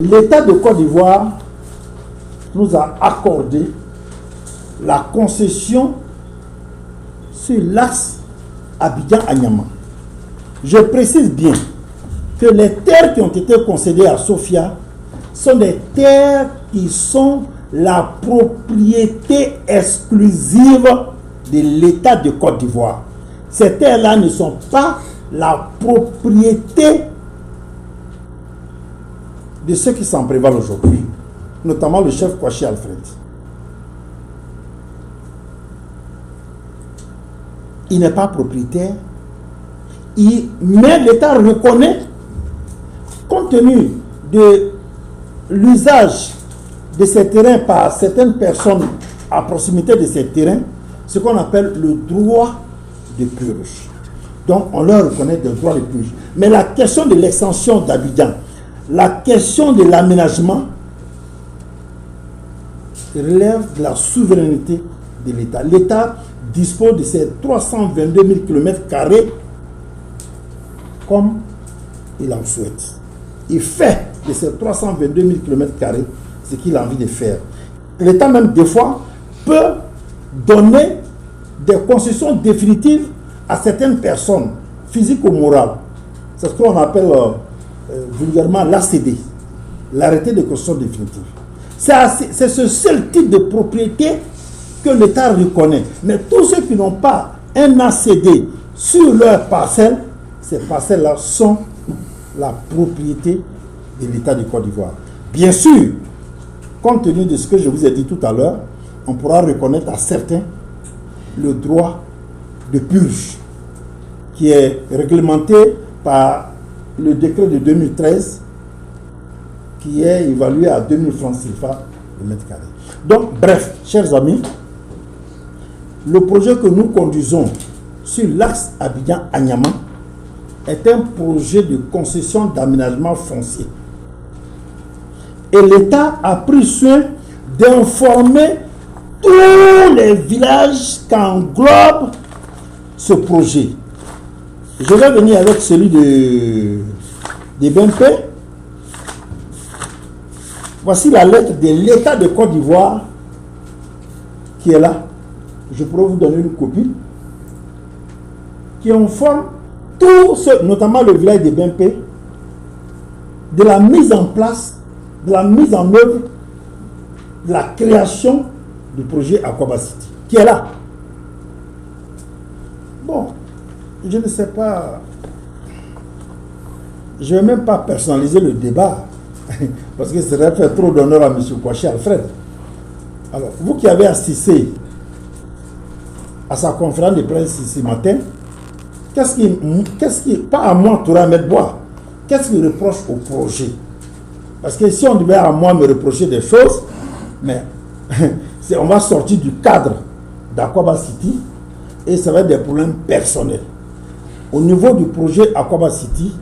L'État de Côte d'Ivoire nous a accordé la concession sur l'axe Abidjan-Anyama. Je précise bien que les terres qui ont été concédées à Sofia sont des terres qui sont la propriété exclusive de l'État de Côte d'Ivoire. Ces terres-là ne sont pas la propriété de ceux qui s'en prévalent aujourd'hui, notamment le chef Kouachi Alfred. Il n'est pas propriétaire, mais l'État reconnaît, compte tenu de l'usage de ces terrains par certaines personnes à proximité de ces terrains, ce qu'on appelle le droit de purge. Donc on leur reconnaît le droit de purge. Mais la question de l'extension d'Abidjan, la question de l'aménagement relève de la souveraineté de l'État. L'État dispose de ces 322 000 km² comme il en souhaite. Il fait de ces 322 000 km² ce qu'il a envie de faire. L'État même, des fois, peut donner des concessions définitives à certaines personnes, physiques ou morales. C'est ce qu'on appelle vulgairement l'ACD, l'arrêté de concession définitive. C'est ce seul type de propriété que l'État reconnaît. Mais tous ceux qui n'ont pas un ACD sur leur parcelle, ces parcelles-là sont la propriété de l'État de Côte d'Ivoire. Bien sûr, compte tenu de ce que je vous ai dit tout à l'heure, on pourra reconnaître à certains le droit de purge qui est réglementé par le décret de 2013 qui est évalué à 2000 francs CFA le mètre carré. Donc, bref, chers amis, le projet que nous conduisons sur l'axe Abidjan-Anyama est un projet de concession d'aménagement foncier. Et l'État a pris soin d'informer tous les villages qu'englobe ce projet. Je vais venir avec celui de BMP. Voici la lettre de l'État de Côte d'Ivoire qui est là. Je pourrais vous donner une copie qui informe tous ceux, notamment le village de BMP, de la mise en place, de la mise en œuvre, de la création du projet Akwaba City, qui est là. Bon, je ne sais pas, je ne vais même pas personnaliser le débat, parce que ça serait faire trop d'honneur à M. Kouachi Alfred. Alors, vous qui avez assisté à sa conférence de presse ce matin, qu'est-ce qui, pas à moi, Toura Medbois, qu'est-ce qu'il reproche au projet? Parce que si on devait à moi me reprocher des choses, mais on va sortir du cadre d'Akwaba City et ça va être des problèmes personnels. Au niveau du projet Akwaba City,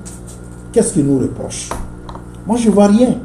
qu'est-ce qu'il nous reproche? Moi, je ne vois rien.